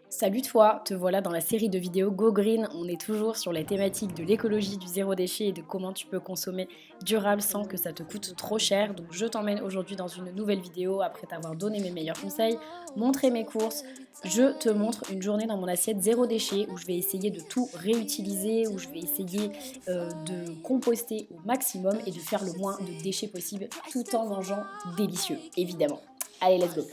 Salut toi, te voilà dans la série de vidéos Go Green. On est toujours sur les thématiques de l'écologie, du zéro déchet et de comment tu peux consommer durable sans que ça te coûte trop cher. Donc je t'emmène aujourd'hui dans une nouvelle vidéo après t'avoir donné mes meilleurs conseils, montré mes courses. Je te montre une journée dans mon assiette zéro déchet où je vais essayer de tout réutiliser, où je vais essayer de composter au maximum et de faire le moins de déchets possible tout en mangeant délicieux, évidemment. Allez, let's go!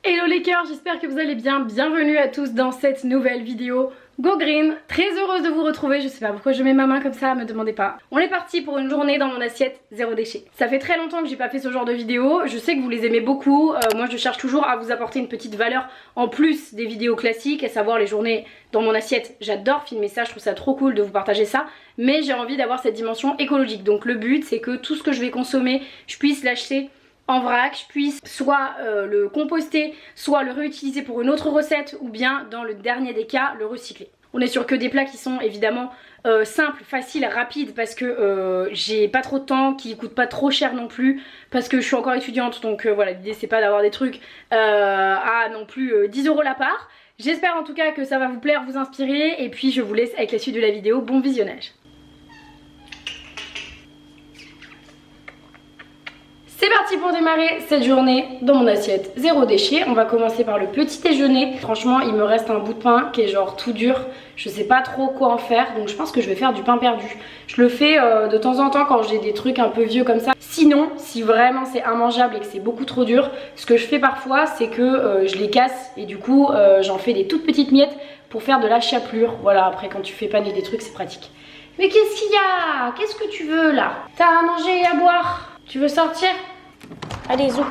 Hello les cœurs, j'espère que vous allez bien. Bienvenue à tous dans cette nouvelle vidéo Go Green. Très heureuse de vous retrouver, je sais pas pourquoi je mets ma main comme ça, me demandez pas. On est parti pour une journée dans mon assiette zéro déchet. Ça fait très longtemps que j'ai pas fait ce genre de vidéo, je sais que vous les aimez beaucoup. Moi je cherche toujours à vous apporter une petite valeur en plus des vidéos classiques, à savoir les journées dans mon assiette. J'adore filmer ça, je trouve ça trop cool de vous partager ça, mais j'ai envie d'avoir cette dimension écologique. Donc le but c'est que tout ce que je vais consommer, je puisse l'acheter en vrac, je puisse soit le composter, soit le réutiliser pour une autre recette, ou bien dans le dernier des cas, le recycler. On est sur que des plats qui sont évidemment simples, faciles, rapides, parce que j'ai pas trop de temps, qui coûtent pas trop cher non plus, parce que je suis encore étudiante, donc voilà, l'idée c'est pas d'avoir des trucs à non plus 10 € la part. J'espère en tout cas que ça va vous plaire, vous inspirer, et puis je vous laisse avec la suite de la vidéo. Bon visionnage. C'est parti pour démarrer cette journée dans mon assiette zéro déchet. On va commencer par le petit déjeuner. Franchement il me reste un bout de pain qui est genre tout dur. Je sais pas trop quoi en faire, donc je pense que je vais faire du pain perdu. Je le fais de temps en temps quand j'ai des trucs un peu vieux comme ça. Sinon, si vraiment c'est immangeable et que c'est beaucoup trop dur, ce que je fais parfois c'est que je les casse et du coup j'en fais des toutes petites miettes pour faire de la chapelure. Voilà, après quand tu fais paner des trucs c'est pratique. Mais qu'est-ce qu'il y a? Qu'est-ce que tu veux là? T'as à manger et à boire? Tu veux sortir? Allez, zou.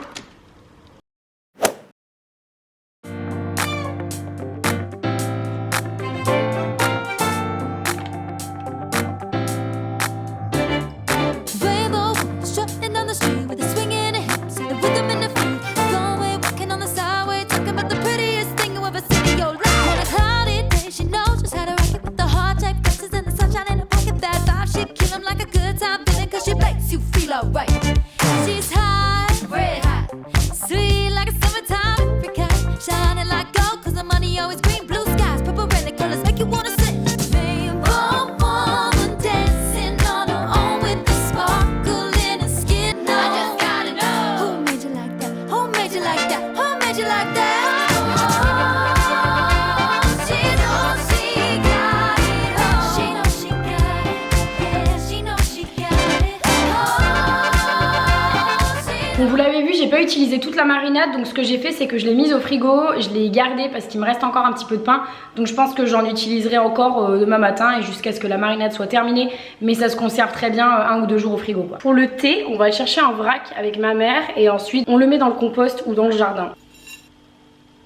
Donc vous l'avez vu, j'ai pas utilisé toute la marinade, donc ce que j'ai fait c'est que je l'ai mise au frigo, je l'ai gardée parce qu'il me reste encore un petit peu de pain, donc je pense que j'en utiliserai encore demain matin et jusqu'à ce que la marinade soit terminée, mais ça se conserve très bien 1 ou 2 jours au frigo quoi. Pour le thé, on va le chercher en vrac avec ma mère et ensuite on le met dans le compost ou dans le jardin.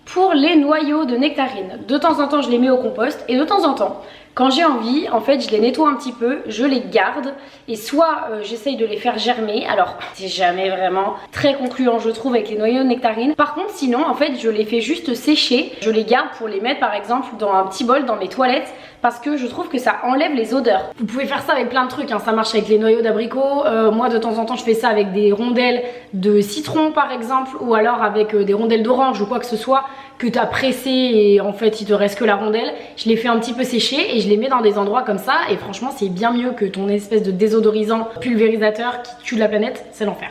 Pour les noyaux de nectarines, de temps en temps je les mets au compost et de temps en temps, quand j'ai envie, en fait je les nettoie un petit peu, je les garde et soit j'essaye de les faire germer. Alors c'est jamais vraiment très concluant je trouve avec les noyaux de nectarines. Par contre sinon en fait je les fais juste sécher, je les garde pour les mettre par exemple dans un petit bol dans mes toilettes parce que je trouve que ça enlève les odeurs. Vous pouvez faire ça avec plein de trucs, hein. Ça marche avec les noyaux d'abricot, moi de temps en temps je fais ça avec des rondelles de citron par exemple, ou alors avec des rondelles d'orange ou quoi que ce soit que tu as pressé et en fait il te reste que la rondelle. Je les fais un petit peu sécher et je les mets dans des endroits comme ça et franchement c'est bien mieux que ton espèce de désodorisant pulvérisateur qui tue la planète, c'est l'enfer.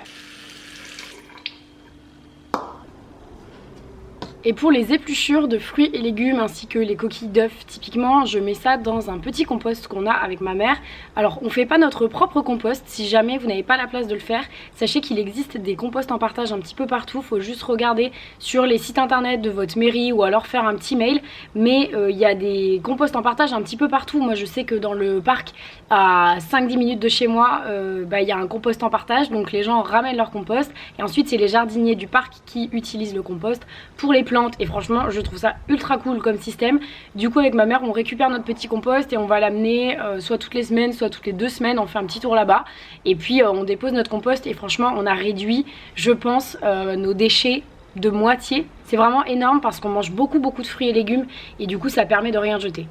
Et pour les épluchures de fruits et légumes ainsi que les coquilles d'œufs, typiquement je mets ça dans un petit compost qu'on a avec ma mère. Alors on fait pas notre propre compost, si jamais vous n'avez pas la place de le faire, sachez qu'il existe des composts en partage un petit peu partout. Faut juste regarder sur les sites internet de votre mairie ou alors faire un petit mail, mais il y a des composts en partage un petit peu partout. Moi je sais que dans le parc à 5-10 minutes de chez moi, il y a un compost en partage, donc les gens ramènent leur compost et ensuite c'est les jardiniers du parc qui utilisent le compost pour les plantes. Et franchement je trouve ça ultra cool comme système. Du coup avec ma mère on récupère notre petit compost et on va l'amener soit toutes les semaines soit toutes les 2 semaines, on fait un petit tour là-bas et puis on dépose notre compost et franchement on a réduit je pense nos déchets de moitié. C'est vraiment énorme parce qu'on mange beaucoup de fruits et légumes et du coup ça permet de rien jeter.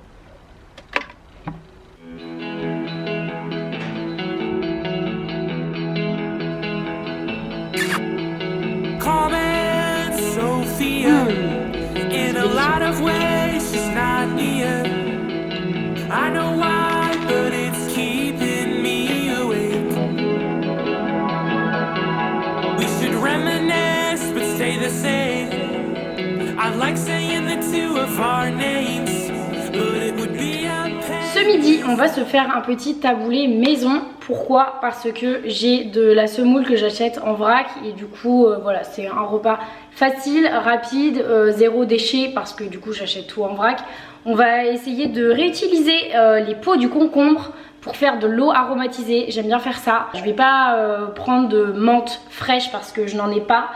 Ce midi, on va se faire un petit taboulé maison. Pourquoi? Parce que j'ai de la semoule que j'achète en vrac et du coup, voilà, c'est un repas facile, rapide, zéro déchet parce que du coup, j'achète tout en vrac. On va essayer de réutiliser les peaux du concombre pour faire de l'eau aromatisée. J'aime bien faire ça. Je vais pas prendre de menthe fraîche parce que je n'en ai pas.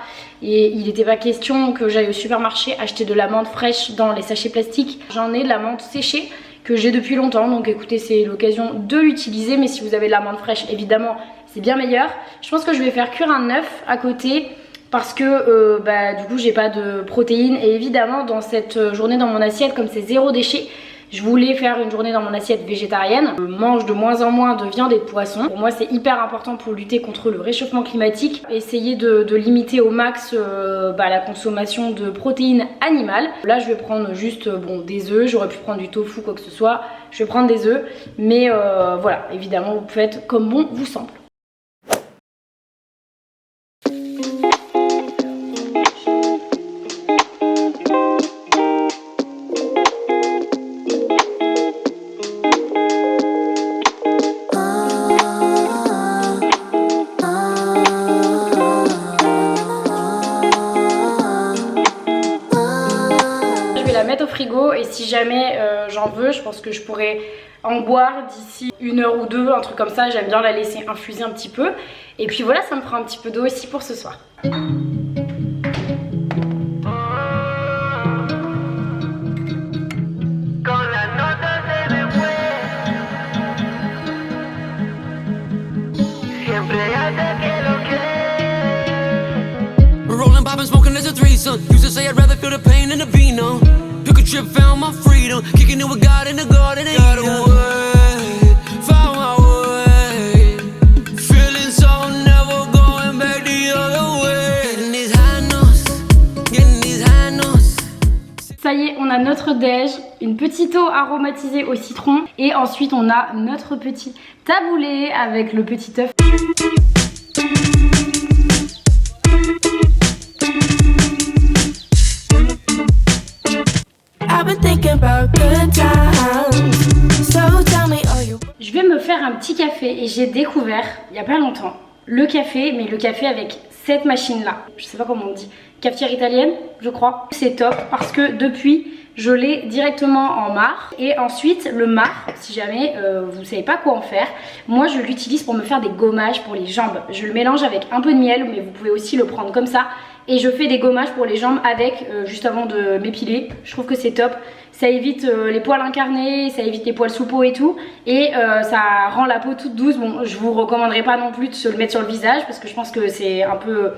Et il n'était pas question que j'aille au supermarché acheter de la menthe fraîche dans les sachets plastiques. J'en ai de la menthe séchée que j'ai depuis longtemps, donc écoutez, c'est l'occasion de l'utiliser. Mais si vous avez de la menthe fraîche, évidemment, c'est bien meilleur. Je pense que je vais faire cuire un œuf à côté parce que du coup j'ai pas de protéines. Et évidemment dans cette journée dans mon assiette, comme c'est zéro déchet, je voulais faire une journée dans mon assiette végétarienne. Je mange de moins en moins de viande et de poisson. Pour moi c'est hyper important pour lutter contre le réchauffement climatique. Essayer de limiter au max la consommation de protéines animales. Là je vais prendre juste des œufs. J'aurais pu prendre du tofu, quoi que ce soit. Je vais prendre des œufs. Mais voilà, évidemment vous faites comme bon vous semble. Mettre au frigo et si jamais j'en veux, je pense que je pourrais en boire d'ici 1 heure ou 2, un truc comme ça. J'aime bien la laisser infuser un petit peu et puis voilà, ça me fera un petit peu d'eau aussi pour ce soir. Rolling, popping, smoking as a threesome. Used to say I'd rather feel the pain than the vino. Took a trip, found my freedom. Kicking it with God in the garden. Got away, found my way. Feeling so, never going back the other way. Getting these high notes, getting these high notes. Ça y est, on a notre déj, une petite eau aromatisée au citron et ensuite on a notre petit taboulé avec le petit œuf. Je vais me faire un petit café et j'ai découvert il n'y a pas longtemps le café, mais le café avec cette machine là, je sais pas comment on dit, cafetière italienne je crois. C'est top parce que depuis je l'ai directement en marc et ensuite le marc, si jamais vous savez pas quoi en faire, moi je l'utilise pour me faire des gommages pour les jambes. Je le mélange avec un peu de miel mais vous pouvez aussi le prendre comme ça et je fais des gommages pour les jambes avec juste avant de m'épiler. Je trouve que c'est top. Ça évite les poils incarnés, ça évite les poils sous peau et tout. Et ça rend la peau toute douce. Bon, je vous recommanderais pas non plus de se le mettre sur le visage parce que je pense que c'est un peu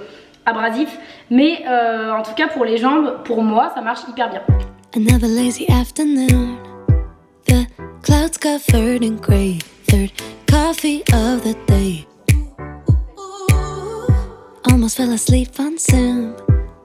abrasif. Mais en tout cas pour les jambes, pour moi, ça marche hyper bien. Another lazy afternoon. The clouds covered in gray. Third coffee of the day. Almost fell asleep on Zoom.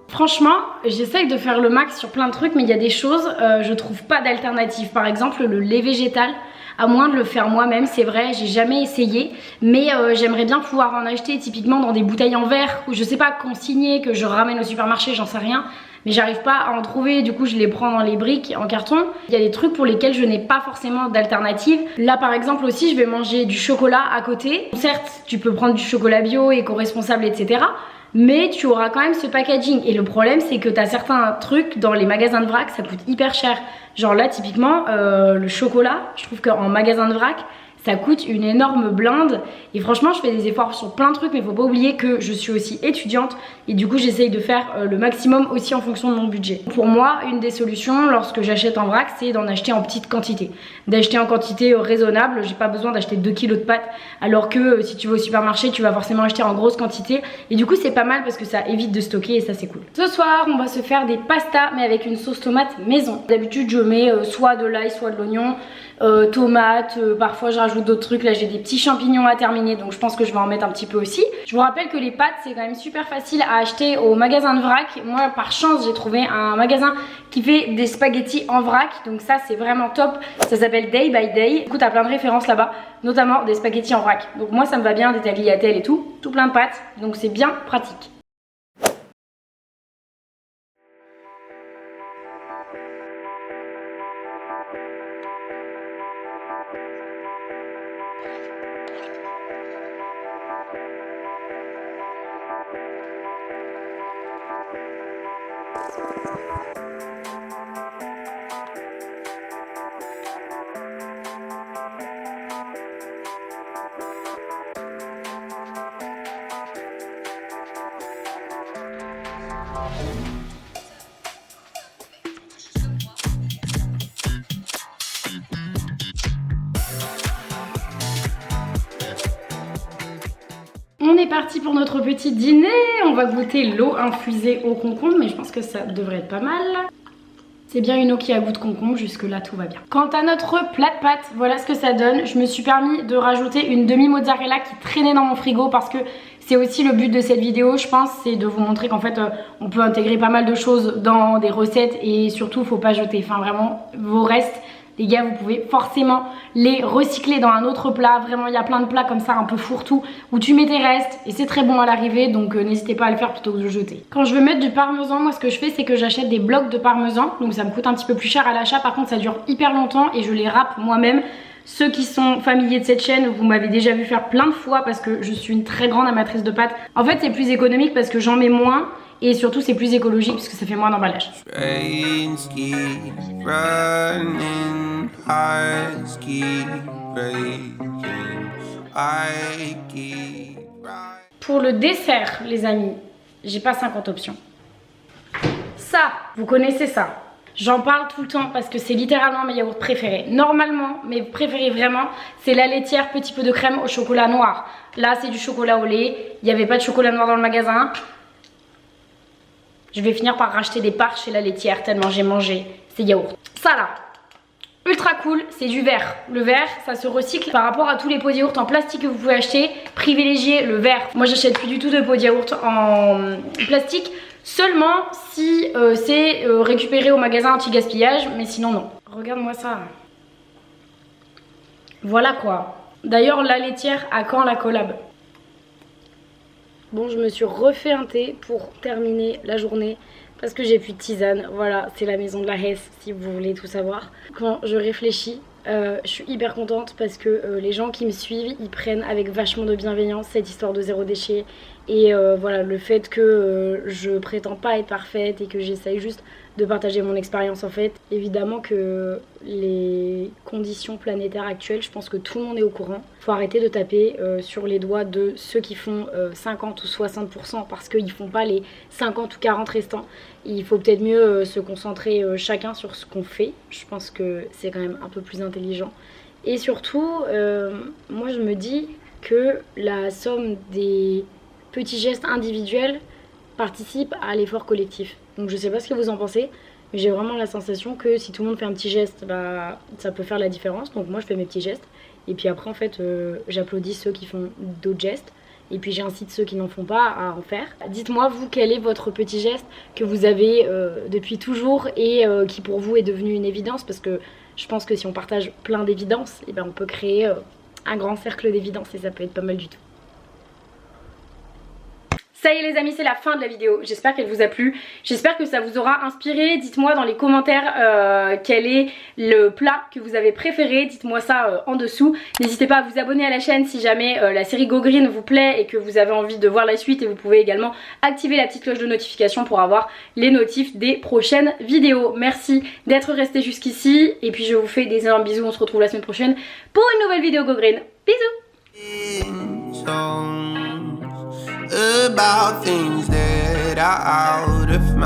Franchement, j'essaye de faire le max sur plein de trucs, mais il y a des choses, je trouve pas d'alternative. Par exemple, le lait végétal, à moins de le faire moi-même, c'est vrai, j'ai jamais essayé. Mais j'aimerais bien pouvoir en acheter typiquement dans des bouteilles en verre, ou je sais pas, consignées, que je ramène au supermarché, j'en sais rien. Mais j'arrive pas à en trouver, du coup je les prends dans les briques en carton. Il y a des trucs pour lesquels je n'ai pas forcément d'alternative. Là par exemple aussi, je vais manger du chocolat à côté. Certes, tu peux prendre du chocolat bio, éco-responsable, etc. Mais tu auras quand même ce packaging. Et le problème c'est que tu as certains trucs dans les magasins de vrac, ça coûte hyper cher. Genre là typiquement, le chocolat, je trouve qu'en magasin de vrac, ça coûte une énorme blinde. Et franchement, je fais des efforts sur plein de trucs, mais faut pas oublier que je suis aussi étudiante et du coup, j'essaye de faire le maximum aussi en fonction de mon budget. Pour moi, une des solutions lorsque j'achète en vrac, c'est d'en acheter en petite quantité. D'acheter en quantité raisonnable, j'ai pas besoin d'acheter 2 kilos de pâtes, alors que si tu vas au supermarché, tu vas forcément acheter en grosse quantité. Et du coup, c'est pas mal parce que ça évite de stocker et ça, c'est cool. Ce soir, on va se faire des pastas, mais avec une sauce tomate maison. D'habitude, je mets soit de l'ail, soit de l'oignon. Tomates, parfois je rajoute d'autres trucs. Là j'ai des petits champignons à terminer, donc je pense que je vais en mettre un petit peu aussi. Je vous rappelle que les pâtes c'est quand même super facile à acheter au magasin de vrac. Moi par chance j'ai trouvé un magasin qui fait des spaghettis en vrac, donc ça c'est vraiment top. Ça s'appelle Day by Day. Du coup t'as plein de références là-bas, notamment des spaghettis en vrac. Donc moi ça me va bien, des tagliatelles et tout plein de pâtes, donc c'est bien pratique. On est parti pour notre petit dîner. On va goûter l'eau infusée au concombre, mais je pense que ça devrait être pas mal. C'est bien une eau qui a goût de concombre, jusque là tout va bien. Quant à notre plat de pâtes, voilà ce que ça donne. Je me suis permis de rajouter une demi-mozzarella qui traînait dans mon frigo parce que c'est aussi le but de cette vidéo, je pense, c'est de vous montrer qu'en fait on peut intégrer pas mal de choses dans des recettes et surtout faut pas jeter. Enfin vraiment vos restes, les gars, vous pouvez forcément les recycler dans un autre plat. Vraiment, il y a plein de plats comme ça, un peu fourre-tout, où tu mets tes restes et c'est très bon à l'arrivée. Donc n'hésitez pas à le faire plutôt que de jeter. Quand je veux mettre du parmesan, moi ce que je fais, c'est que j'achète des blocs de parmesan. Donc ça me coûte un petit peu plus cher à l'achat. Par contre, ça dure hyper longtemps et je les râpe moi-même. Ceux qui sont familiers de cette chaîne, vous m'avez déjà vu faire plein de fois parce que je suis une très grande amatrice de pâtes. En fait, c'est plus économique parce que j'en mets moins. Et surtout c'est plus écologique parce que ça fait moins d'emballage. Pour le dessert les amis, j'ai pas 50 options. Ça, vous connaissez ça. J'en parle tout le temps parce que c'est littéralement mes yaourts préférés. Normalement, mes préférés vraiment, c'est la laitière petit peu de crème au chocolat noir. Là c'est du chocolat au lait, il n'y avait pas de chocolat noir dans le magasin. Je vais finir par racheter des parts chez la laitière tellement j'ai mangé ces yaourts. Ça là, ultra cool, c'est du verre. Le verre, ça se recycle par rapport à tous les pots de yaourt en plastique que vous pouvez acheter. Privilégiez le verre. Moi j'achète plus du tout de pots de yaourt en plastique. Seulement si c'est récupéré au magasin anti-gaspillage, mais sinon non. Regarde-moi ça. Voilà quoi. D'ailleurs la laitière, à quand la collab? Bon, je me suis refait un thé pour terminer la journée parce que j'ai plus de tisane. Voilà, c'est la maison de la Hesse si vous voulez tout savoir. Quand je réfléchis, je suis hyper contente parce que les gens qui me suivent, ils prennent avec vachement de bienveillance cette histoire de zéro déchet. Et voilà, le fait que je prétends pas être parfaite et que j'essaye juste de partager mon expérience en fait. Évidemment que les conditions planétaires actuelles, je pense que tout le monde est au courant. Faut arrêter de taper sur les doigts de ceux qui font 50 ou 60% parce qu'ils font pas les 50 ou 40 restants. Il faut peut-être mieux se concentrer chacun sur ce qu'on fait. Je pense que c'est quand même un peu plus intelligent. Et surtout, moi je me dis que la somme des petits gestes individuels participe à l'effort collectif. Donc je sais pas ce que vous en pensez, mais j'ai vraiment la sensation que si tout le monde fait un petit geste, bah, ça peut faire la différence. Donc moi je fais mes petits gestes et puis après en fait j'applaudis ceux qui font d'autres gestes et puis j'incite ceux qui n'en font pas à en faire. Dites-moi vous quel est votre petit geste que vous avez depuis toujours et qui pour vous est devenu une évidence, parce que je pense que si on partage plein d'évidences, et ben on peut créer un grand cercle d'évidence et ça peut être pas mal du tout. Ça y est les amis, c'est la fin de la vidéo, j'espère qu'elle vous a plu, j'espère que ça vous aura inspiré. Dites-moi dans les commentaires quel est le plat que vous avez préféré, dites-moi ça en dessous. N'hésitez pas à vous abonner à la chaîne si jamais la série Go Green vous plaît et que vous avez envie de voir la suite, et vous pouvez également activer la petite cloche de notification pour avoir les notifs des prochaines vidéos. Merci d'être resté jusqu'ici et puis je vous fais des énormes bisous, on se retrouve la semaine prochaine pour une nouvelle vidéo Go Green. Bisous. About things that are out of my